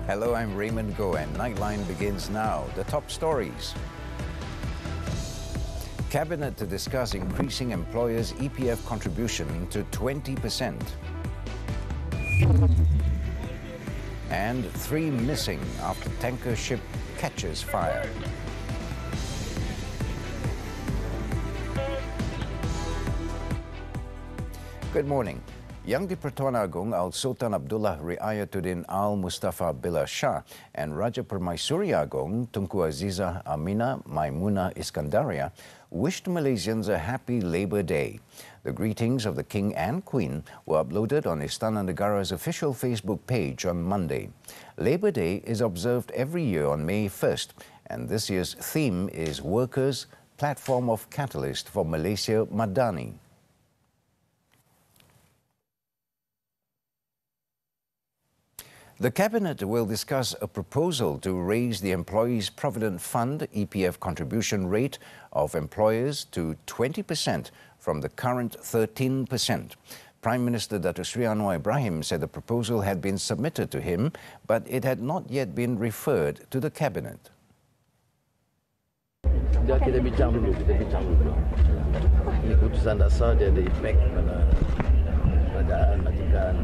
Hello, I'm Raymond Goh, and Nightline begins now. The top stories. Cabinet to discuss increasing employers' EPF contribution to 20%. And 3 missing after tanker ship catches fire. Good morning. Yang di-Pertuan Agong Al-Sultan Abdullah Riayatuddin Al-Mustafa Billah Shah and Raja Permaisuri Agong Tunku Azizah Amina Maimunah Iskandaria wished Malaysians a happy Labour Day. The greetings of the King and Queen were uploaded on Istana Negara's official Facebook page on Monday. Labour Day is observed every year on May 1st, and this year's theme is Workers, Platform of Catalyst for Malaysia Madani. The Cabinet will discuss a proposal to raise the Employees Provident Fund EPF contribution rate of employers to 20% from the current 13%. Prime Minister Datuk Seri Anwar Ibrahim said the proposal had been submitted to him, but it had not yet been referred to the Cabinet. Kita bincang dulu. Ini keputusan dasar dia ada efek pada kerajaan, majikan.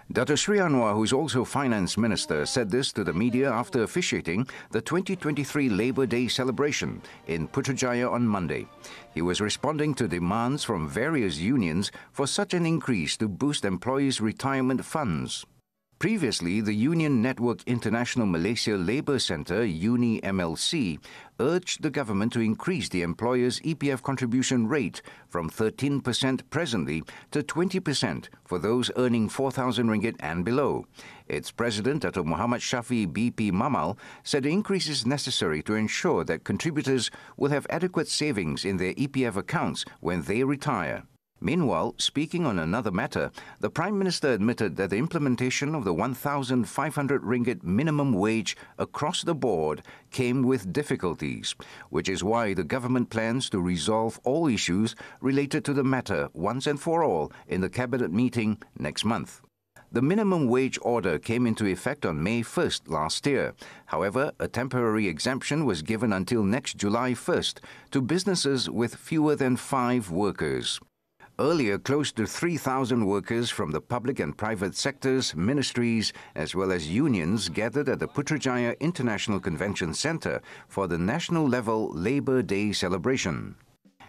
Datuk Seri Anwar, who is also Finance Minister, said this to the media after officiating the 2023 Labour Day celebration in Putrajaya on Monday. He was responding to demands from various unions for such an increase to boost employees' retirement funds. Previously, the Union Network International Malaysia Labour Centre, UNI-MLC, urged the government to increase the employers' EPF contribution rate from 13% presently to 20% for those earning 4,000 ringgit and below. Its president, Datuk Muhammad Shafi BP Mamal, said the increase is necessary to ensure that contributors will have adequate savings in their EPF accounts when they retire. Meanwhile, speaking on another matter, the Prime Minister admitted that the implementation of the 1,500 ringgit minimum wage across the board came with difficulties, which is why the government plans to resolve all issues related to the matter once and for all in the Cabinet meeting next month. The minimum wage order came into effect on May 1st last year. However, a temporary exemption was given until next July 1st to businesses with fewer than 5 workers. Earlier, close to 3,000 workers from the public and private sectors, ministries, as well as unions gathered at the Putrajaya International Convention Centre for the national-level Labour Day celebration.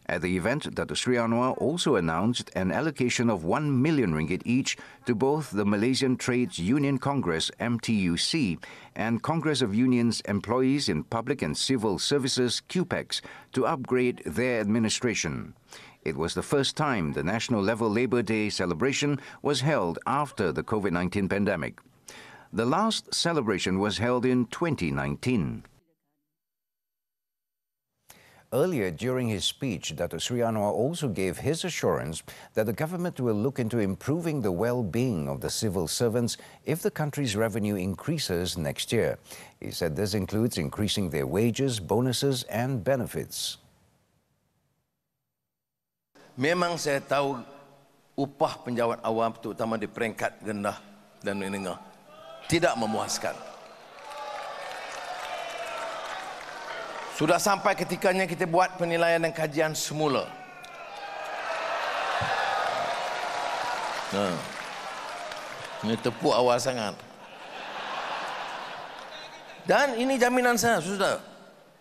At the event, Datuk Seri Anwar also announced an allocation of 1 million ringgit each to both the Malaysian Trades Union Congress, MTUC, and Congress of Unions Employees in Public and Civil Services, QPEX, to upgrade their administration. It was the first time the national-level Labour Day celebration was held after the COVID-19 pandemic. The last celebration was held in 2019. Earlier, during his speech, Datuk Seri Anwar also gave his assurance that the government will look into improving the well-being of the civil servants if the country's revenue increases next year. He said this includes increasing their wages, bonuses and benefits. Memang saya tahu upah penjawat awam terutama di peringkat rendah dan menengah tidak memuaskan. Sudah sampai ketikanya kita buat penilaian dan kajian semula. Ini tepuk awal sangat. Dan ini jaminan saya, saudara.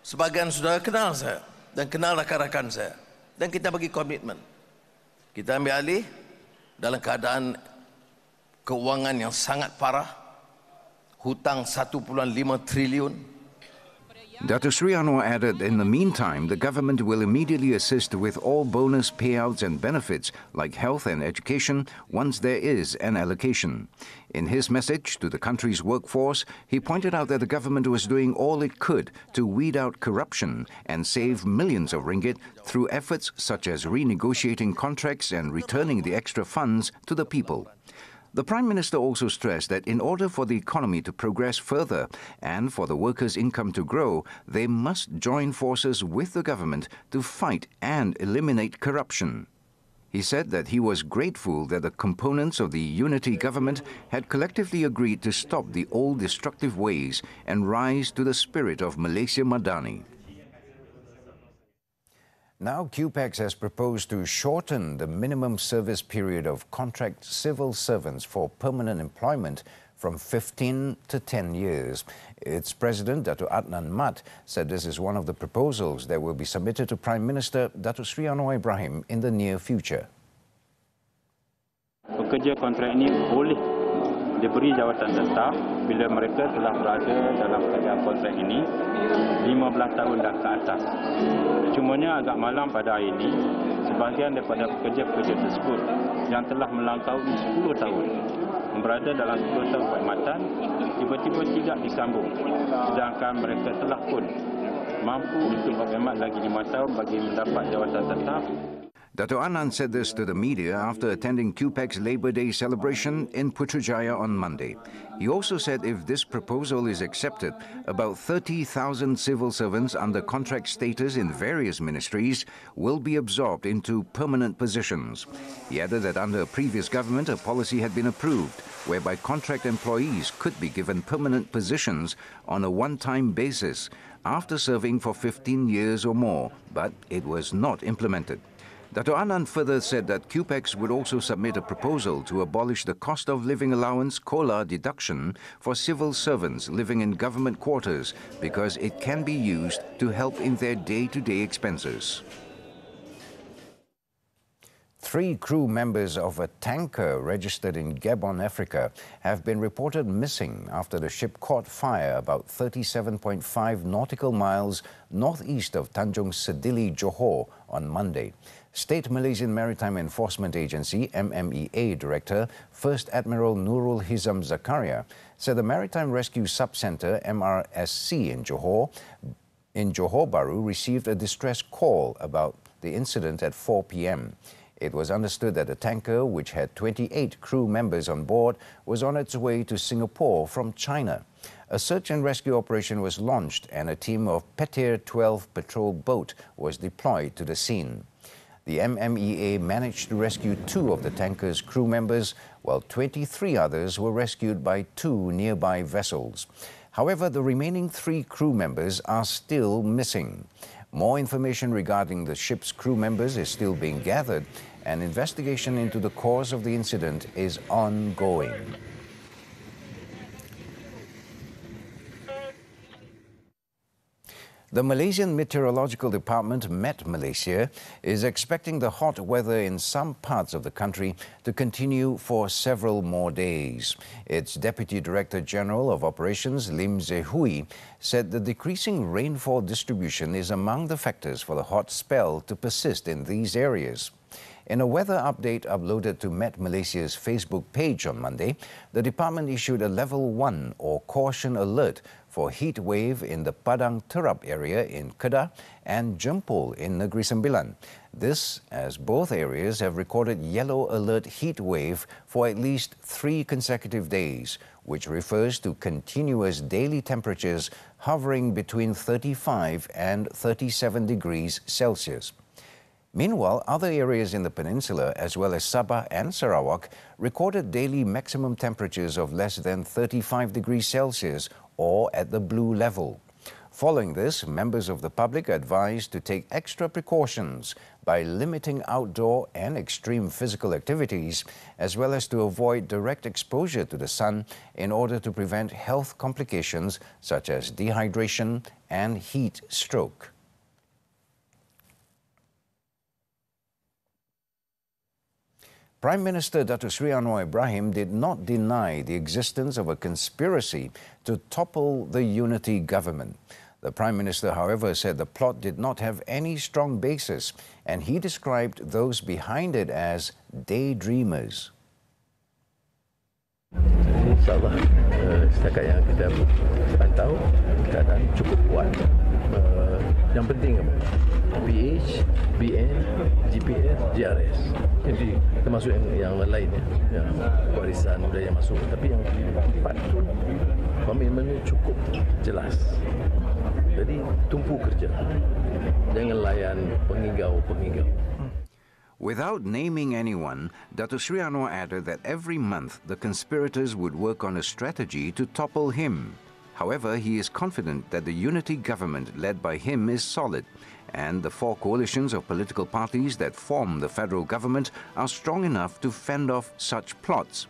Sebagian saudara kenal saya dan kenal rakan-rakan saya. Dan kita bagi komitmen. Kita ambil alih dalam keadaan keuangan yang sangat parah, hutang 1.5 triliun. Datuk Seri Anwar added, in the meantime, the government will immediately assist with all bonus payouts and benefits like health and education once there is an allocation. In his message to the country's workforce, he pointed out that the government was doing all it could to weed out corruption and save millions of ringgit through efforts such as renegotiating contracts and returning the extra funds to the people. The Prime Minister also stressed that in order for the economy to progress further and for the workers' income to grow, they must join forces with the government to fight and eliminate corruption. He said that he was grateful that the components of the unity government had collectively agreed to stop the old destructive ways and rise to the spirit of Malaysia Madani. Now, QPEX has proposed to shorten the minimum service period of contract civil servants for permanent employment from 15 to 10 years. Its president, Dato' Adnan Mat, said this is one of the proposals that will be submitted to Prime Minister Datuk Seri Anwar Ibrahim in the near future. Pekerja kontrak ini boleh diberi jawatan tetap bila mereka telah berada dalam keadaan kontrak ini 15 tahun dan ke atas. Cumanya agak malam pada hari ini, sebahagian daripada pekerja-pekerja tersebut yang telah melangkaui 10 tahun berada dalam 10 tahun perkhidmatan tiba-tiba tidak disambung, sedangkan mereka telah pun mampu untuk berkhidmat lagi 5 tahun bagi mendapat jawatan tetap. Dato' Adnan said this to the media after attending QPEX's Labour Day celebration in Putrajaya on Monday. He also said if this proposal is accepted, about 30,000 civil servants under contract status in various ministries will be absorbed into permanent positions. He added that under a previous government, a policy had been approved whereby contract employees could be given permanent positions on a one-time basis after serving for 15 years or more, but it was not implemented. Dato' Adnan further said that QPEX would also submit a proposal to abolish the cost of living allowance COLA deduction for civil servants living in government quarters because it can be used to help in their day-to-day expenses. 3 crew members of a tanker registered in Gabon, Africa, have been reported missing after the ship caught fire about 37.5 nautical miles northeast of Tanjung Sedili, Johor, on Monday. State Malaysian Maritime Enforcement Agency, MMEA Director, First Admiral Nurul Hizam Zakaria, said the Maritime Rescue Subcenter, MRSC, in Johor Bahru received a distress call about the incident at 4 p.m. It was understood that the tanker, which had 28 crew members on board, was on its way to Singapore from China. A search and rescue operation was launched and a team of Petir 12 patrol boat was deployed to the scene. The MMEA managed to rescue 2 of the tanker's crew members, while 23 others were rescued by 2 nearby vessels. However, the remaining 3 crew members are still missing. More information regarding the ship's crew members is still being gathered, and investigation into the cause of the incident is ongoing. The Malaysian Meteorological Department, Met Malaysia, is expecting the hot weather in some parts of the country to continue for several more days. Its Deputy Director General of Operations, Lim Zehui, said the decreasing rainfall distribution is among the factors for the hot spell to persist in these areas. In a weather update uploaded to Met Malaysia's Facebook page on Monday, the department issued a Level 1 or caution alert for heat wave in the Padang Terap area in Kedah and Jempol in Negeri Sembilan. This as both areas have recorded yellow alert heat wave for at least 3 consecutive days, which refers to continuous daily temperatures hovering between 35 and 37 degrees Celsius. Meanwhile, other areas in the peninsula, as well as Sabah and Sarawak, recorded daily maximum temperatures of less than 35 degrees Celsius or at the blue level. Following this, members of the public are advised to take extra precautions by limiting outdoor and extreme physical activities, as well as to avoid direct exposure to the sun in order to prevent health complications such as dehydration and heat stroke. Prime Minister Datuk Seri Anwar Ibrahim did not deny the existence of a conspiracy to topple the unity government. The Prime Minister, however, said the plot did not have any strong basis, and he described those behind it as daydreamers. InsyaAllah setakat yang kita pantau keadaan cukup kuat. Yang penting apa? PH, BN, GPS, GRS. Jadi termasuk yang lain ya, warisan budaya masuk. Tapi yang 4 tu komitmennya cukup jelas. Jadi tumpu kerja. Jangan layan pengigau-pengigau. Without naming anyone, Dato Sri Anwar added that every month the conspirators would work on a strategy to topple him. However, he is confident that the unity government led by him is solid, and the 4 coalitions of political parties that form the federal government are strong enough to fend off such plots.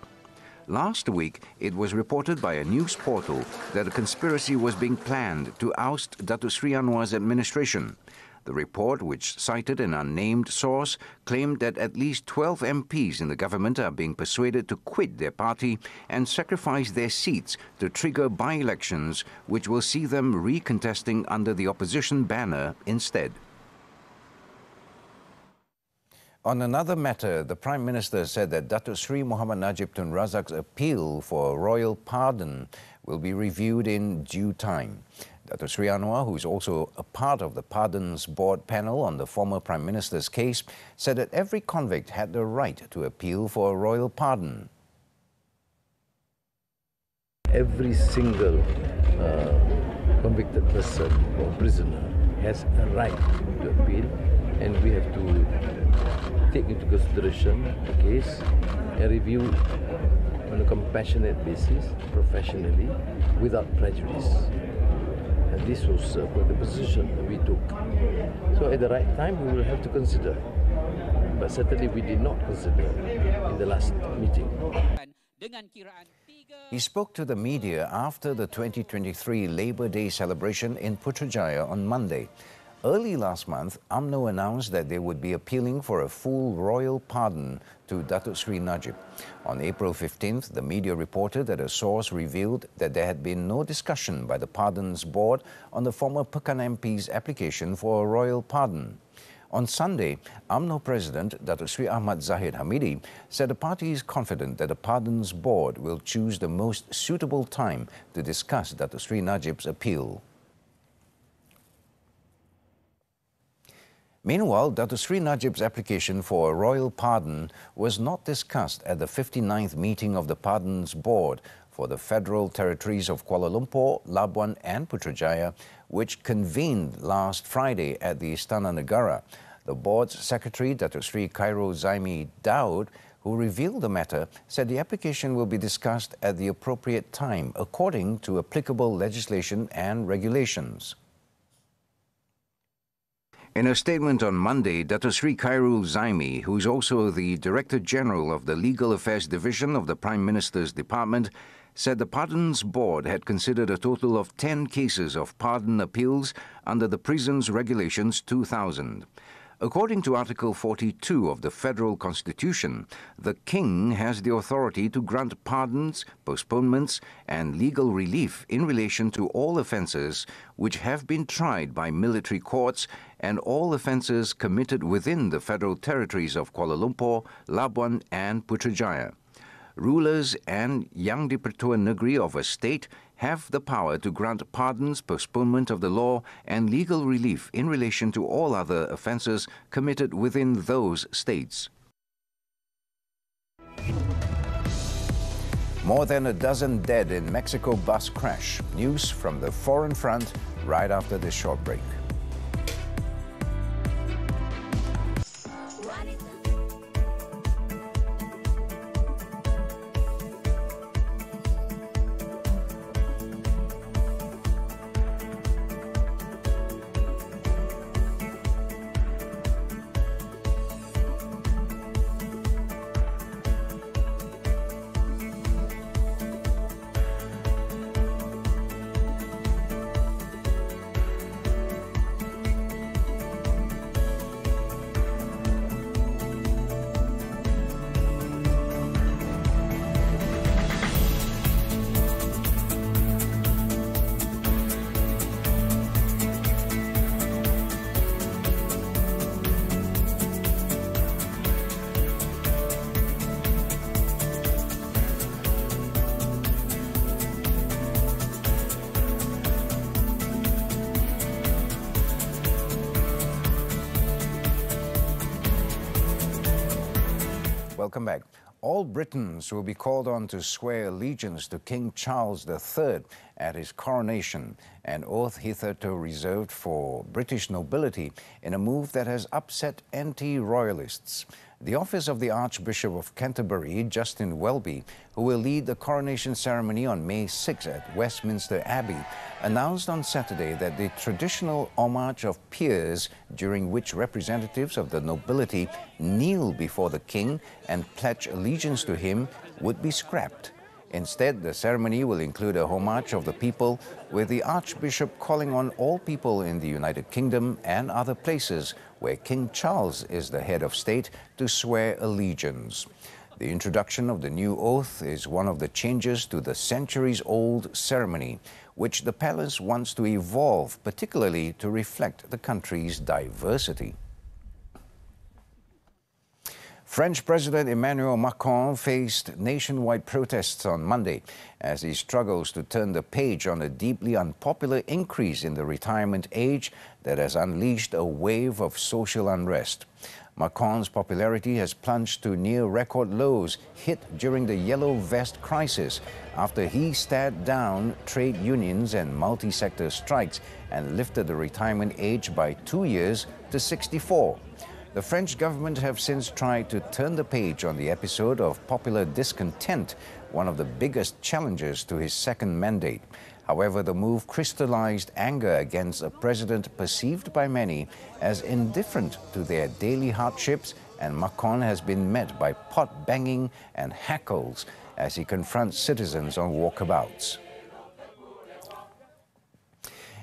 Last week, it was reported by a news portal that a conspiracy was being planned to oust Dato Sri Anwar's administration. The report, which cited an unnamed source, claimed that at least 12 MPs in the government are being persuaded to quit their party and sacrifice their seats to trigger by-elections, which will see them recontesting under the opposition banner instead. On another matter, the Prime Minister said that Dato Sri Muhammad Najib Tun Razak's appeal for a royal pardon will be reviewed in due time. Dato Sri Anwar, who is also a part of the Pardons Board panel on the former Prime Minister's case, said that every convict had the right to appeal for a royal pardon. Every single convicted person or prisoner has a right to appeal, and we have to take into consideration the case and review on a compassionate basis, professionally, without prejudice. And this was the position that we took. So at the right time, we will have to consider. But certainly we did not consider in the last meeting. He spoke to the media after the 2023 Labour Day celebration in Putrajaya on Monday. Early last month, UMNO announced that they would be appealing for a full royal pardon to Dato Sri Najib. On April 15th, the media reported that a source revealed that there had been no discussion by the Pardons Board on the former Pekan MP's application for a royal pardon. On Sunday, UMNO President Dato Sri Ahmad Zahid Hamidi said the party is confident that the Pardons Board will choose the most suitable time to discuss Dato Sri Najib's appeal. Meanwhile, Dato Sri Najib's application for a royal pardon was not discussed at the 59th meeting of the Pardons Board for the federal territories of Kuala Lumpur, Labuan and Putrajaya, which convened last Friday at the Istana Negara. The board's secretary, Dato Sri Khairul Zaimi Daud, who revealed the matter, said the application will be discussed at the appropriate time according to applicable legislation and regulations. In a statement on Monday, Dato Sri Khairul Zaimi, who is also the Director General of the Legal Affairs Division of the Prime Minister's Department, said the Pardons Board had considered a total of 10 cases of pardon appeals under the Prisons Regulations 2000. According to Article 42 of the Federal Constitution, the King has the authority to grant pardons, postponements and legal relief in relation to all offences which have been tried by military courts and all offences committed within the federal territories of Kuala Lumpur, Labuan and Putrajaya. Rulers and Yang di-Pertua Negeri of a state have the power to grant pardons, postponement of the law and legal relief in relation to all other offences committed within those states. More than a dozen dead in Mexico bus crash. News from the foreign front right after this short break. Welcome back. All Britons will be called on to swear allegiance to King Charles III at his coronation, an oath hitherto reserved for British nobility, in a move that has upset anti-royalists. The office of the Archbishop of Canterbury, Justin Welby, who will lead the coronation ceremony on May 6 at Westminster Abbey, announced on Saturday that the traditional homage of peers, during which representatives of the nobility kneel before the king and pledge allegiance to him, would be scrapped. Instead, the ceremony will include a homage of the people, with the Archbishop calling on all people in the United Kingdom and other places where King Charles is the head of state to swear allegiance. The introduction of the new oath is one of the changes to the centuries-old ceremony, which the palace wants to evolve, particularly to reflect the country's diversity. French President Emmanuel Macron faced nationwide protests on Monday as he struggles to turn the page on a deeply unpopular increase in the retirement age that has unleashed a wave of social unrest. Macron's popularity has plunged to near record lows hit during the Yellow Vest crisis after he stared down trade unions and multi-sector strikes and lifted the retirement age by 2 years to 64. The French government have since tried to turn the page on the episode of popular discontent, one of the biggest challenges to his second mandate. However, the move crystallized anger against a president perceived by many as indifferent to their daily hardships, and Macron has been met by pot-banging and hackles as he confronts citizens on walkabouts.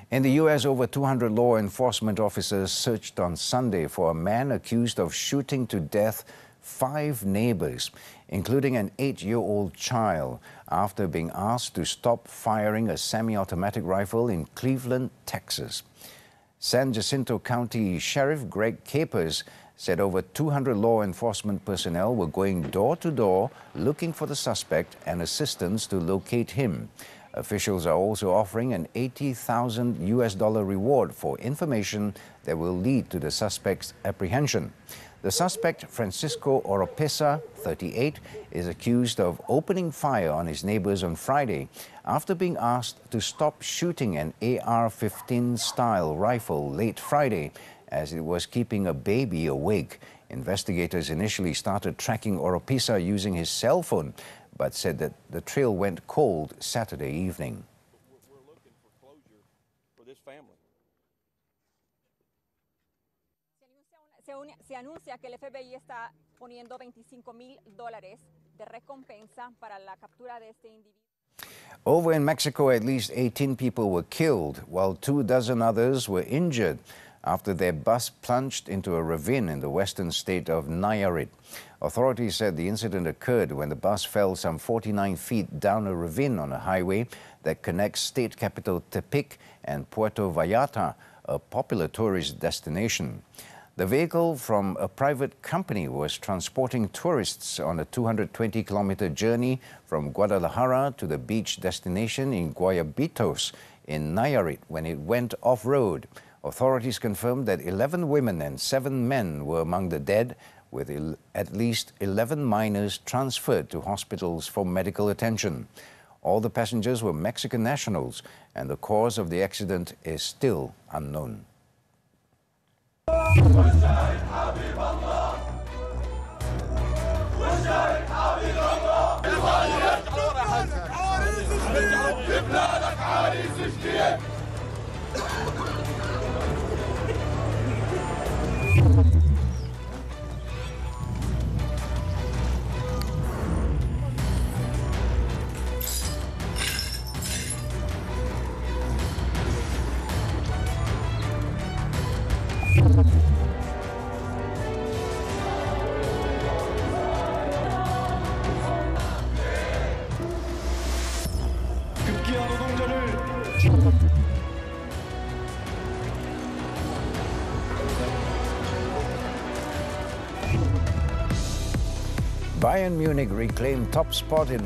In the U.S., over 200 law enforcement officers searched on Sunday for a man accused of shooting to death 5 neighbors, including an 8-year-old child, after being asked to stop firing a semi-automatic rifle in Cleveland, Texas. San Jacinto County Sheriff Greg Capers said over 200 law enforcement personnel were going door to door looking for the suspect and assistance to locate him. Officials are also offering an $80,000 reward for information that will lead to the suspect's apprehension. The suspect, Francisco Oropesa, 38, is accused of opening fire on his neighbors on Friday after being asked to stop shooting an AR-15-style rifle late Friday as it was keeping a baby awake. Investigators initially started tracking Oropesa using his cell phone, but said that the trail went cold Saturday evening. We're looking for closure for this family. Se anuncia que el FBI está poniendo $25,000 de recompensa para la captura de este individuo. Over in Mexico, at least 18 people were killed, while 24 others were injured after their bus plunged into a ravine in the western state of Nayarit. Authorities said the incident occurred when the bus fell some 49 feet down a ravine on a highway that connects state capital Tepic and Puerto Vallarta, a popular tourist destination. The vehicle from a private company was transporting tourists on a 220-kilometer journey from Guadalajara to the beach destination in Guayabitos in Nayarit when it went off-road. Authorities confirmed that 11 women and 7 men were among the dead, with at least 11 minors transferred to hospitals for medical attention. All the passengers were Mexican nationals, and the cause of the accident is still unknown. Bayern Munich reclaimed top spot in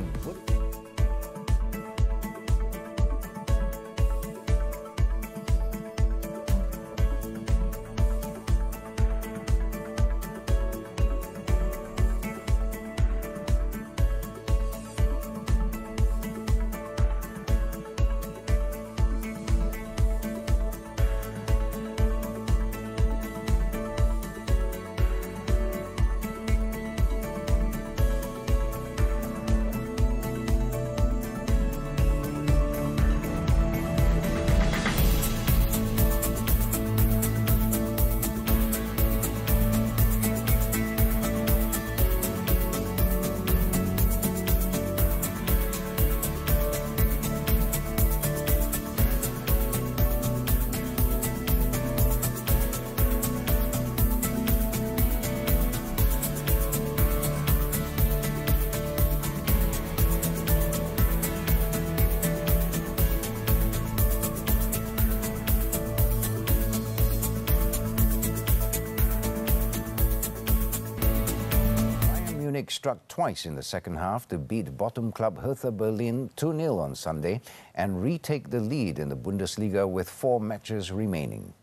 struck twice in the second half to beat bottom club Hertha Berlin 2-0 on Sunday and retake the lead in the Bundesliga with 4 matches remaining.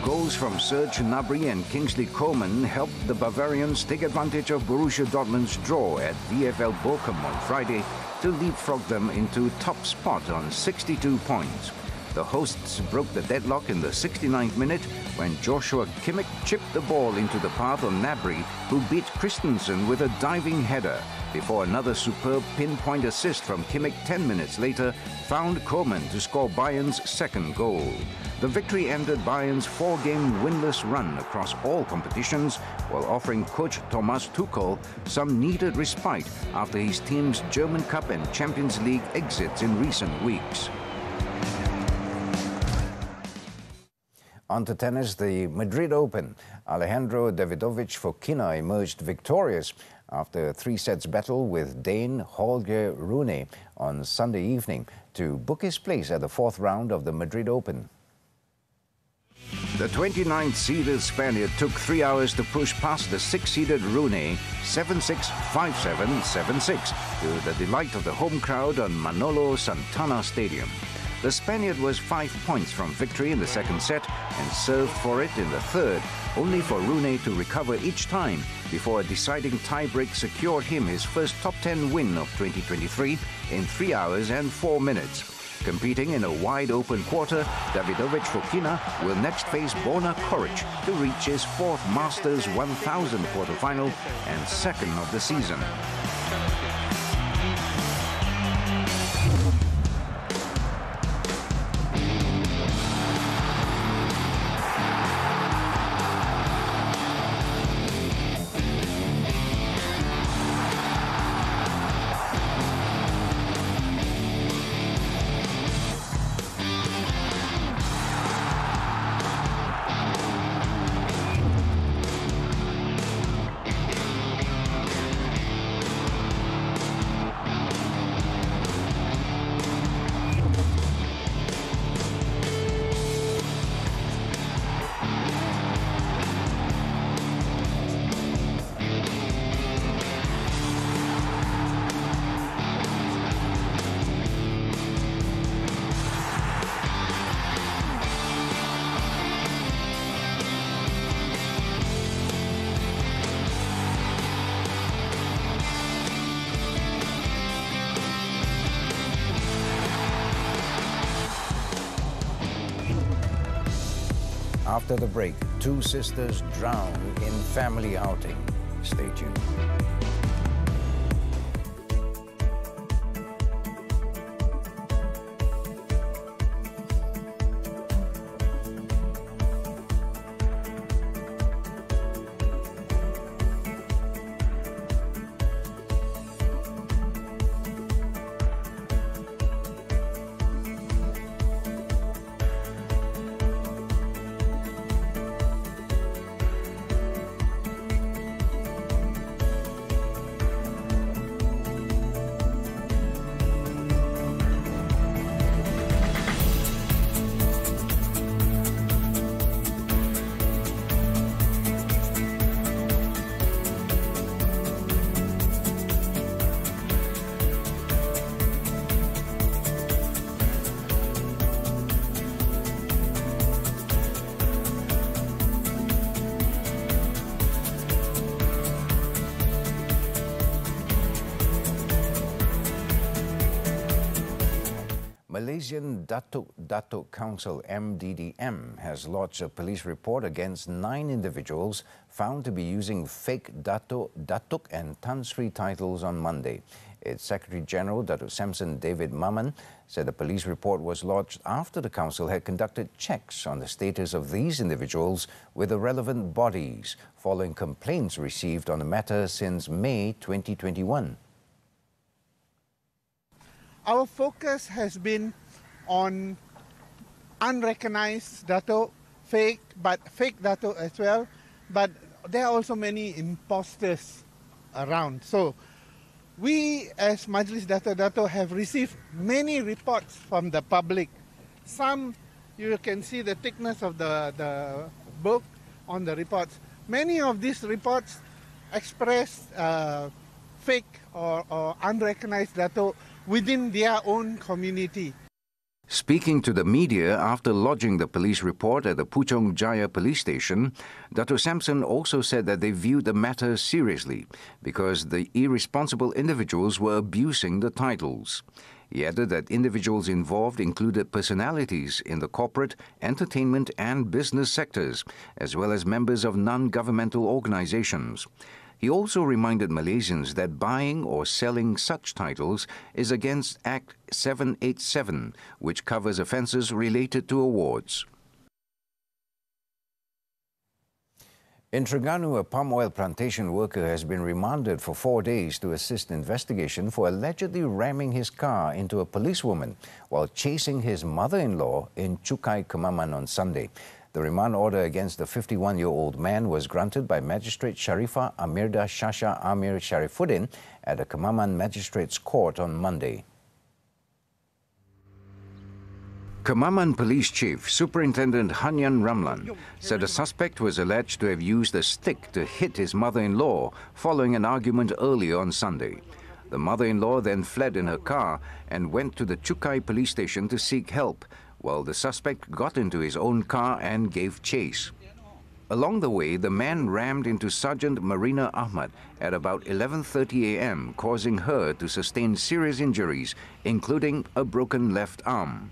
Goals from Serge Gnabry and Kingsley Coman helped the Bavarians take advantage of Borussia Dortmund's draw at VfL Bochum on Friday to leapfrog them into top spot on 62 points. The hosts broke the deadlock in the 69th minute when Joshua Kimmich chipped the ball into the path of Gnabry, who beat Christensen with a diving header, before another superb pinpoint assist from Kimmich 10 minutes later found Coman to score Bayern's second goal. The victory ended Bayern's 4-game winless run across all competitions, while offering coach Thomas Tuchel some needed respite after his team's German Cup and Champions League exits in recent weeks. On to tennis, the Madrid Open. Alejandro Davidovich Fokina emerged victorious after a 3-set battle with Dane Holger Rune on Sunday evening to book his place at the 4th round of the Madrid Open. The 29th-seeded Spaniard took 3 hours to push past the 6-seeded Rune 7-6, 5-7, 7-6 to the delight of the home crowd on Manolo Santana Stadium. The Spaniard was 5 points from victory in the second set and served for it in the third, only for Rune to recover each time before a deciding tiebreak secured him his first top 10 win of 2023 in 3 hours and 4 minutes. Competing in a wide-open quarter, Davidovich Fokina will next face Borna Coric to reach his 4th Masters 1000 quarterfinal and second of the season. After the break, 2 sisters drown in family outing. Stay tuned. Malaysian Datuk Council MDDM has lodged a police report against 9 individuals found to be using fake Datuk and Tan Sri titles on Monday. Its Secretary General, Datuk Samson David Maman, said the police report was lodged after the council had conducted checks on the status of these individuals with the relevant bodies, following complaints received on the matter since May 2021. Our focus has been on unrecognized Datuk, fake Datuk as well, but there are also many imposters around. So we as Majlis Datuk have received many reports from the public. Some, you can see the thickness of the book on the reports. Many of these reports express fake or unrecognized Dato' within their own community. Speaking to the media after lodging the police report at the Puchong Jaya police station, Dato' Samson also said that they viewed the matter seriously because the irresponsible individuals were abusing the titles. He added that individuals involved included personalities in the corporate, entertainment and business sectors, as well as members of non-governmental organizations. He also reminded Malaysians that buying or selling such titles is against Act 787, which covers offences related to awards. In Terengganu, a palm oil plantation worker has been remanded for 4 days to assist investigation for allegedly ramming his car into a policewoman while chasing his mother-in-law in Chukai, Kemaman on Sunday. The remand order against the 51-year-old man was granted by Magistrate Sharifah Amirda Shasha Amir Sharifuddin at the Kemaman Magistrates Court on Monday. Kemaman Police Chief Superintendent Hanyan Ramlan said a suspect was alleged to have used a stick to hit his mother-in-law following an argument earlier on Sunday. The mother-in-law then fled in her car and went to the Chukai police station to seek help, while the suspect got into his own car and gave chase. Along the way, the man rammed into Sergeant Marina Ahmad at about 11:30 a.m., causing her to sustain serious injuries, including a broken left arm.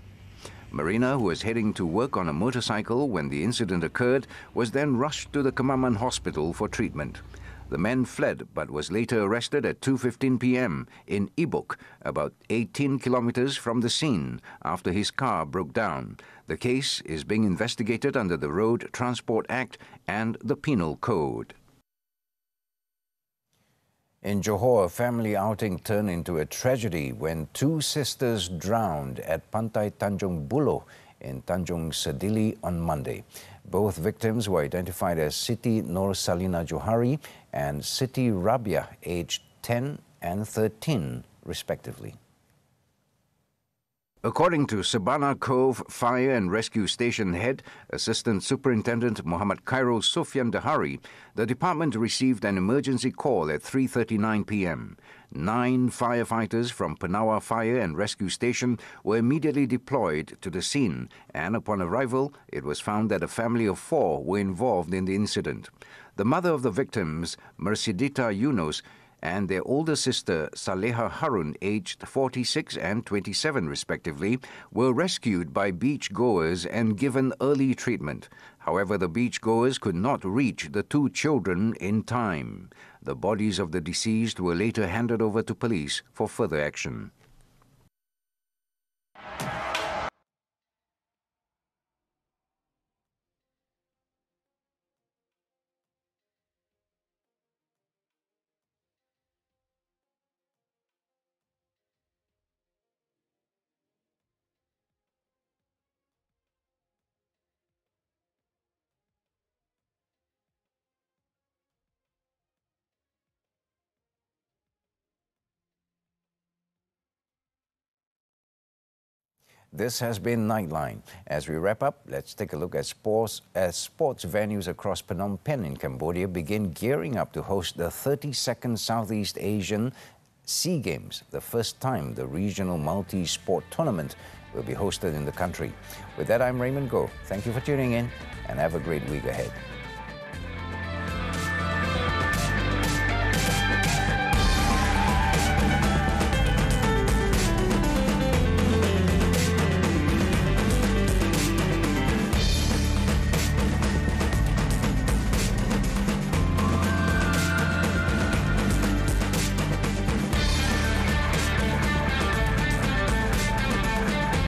Marina, who was heading to work on a motorcycle when the incident occurred, was then rushed to the Kemaman hospital for treatment. The man fled but was later arrested at 2:15 p.m. in Ibuk, about 18 kilometers from the scene, after his car broke down. The case is being investigated under the Road Transport Act and the Penal Code. In Johor, a family outing turned into a tragedy when 2 sisters drowned at Pantai Tanjung Buloh in Tanjung Sedili on Monday. Both victims were identified as Siti Nur Salina Johari and Siti Rabia, aged 10 and 13, respectively. According to Sabana Cove Fire and Rescue Station Head, Assistant Superintendent Muhammad Khairul Sufyan Dahari, the department received an emergency call at 3:39 p.m. 9 firefighters from Penawa Fire and Rescue Station were immediately deployed to the scene, and upon arrival, it was found that a family of 4 were involved in the incident. The mother of the victims, Mercidita Yunus, and their older sister, Saleha Harun, aged 46 and 27 respectively, were rescued by beach-goers and given early treatment. However, the beach-goers could not reach the 2 children in time. The bodies of the deceased were later handed over to police for further action. This has been Nightline. As we wrap up, let's take a look at sports as sports venues across Phnom Penh in Cambodia begin gearing up to host the 32nd Southeast Asian SEA Games, the first time the regional multi-sport tournament will be hosted in the country. With that, I'm Raymond Goh. Thank you for tuning in and have a great week ahead.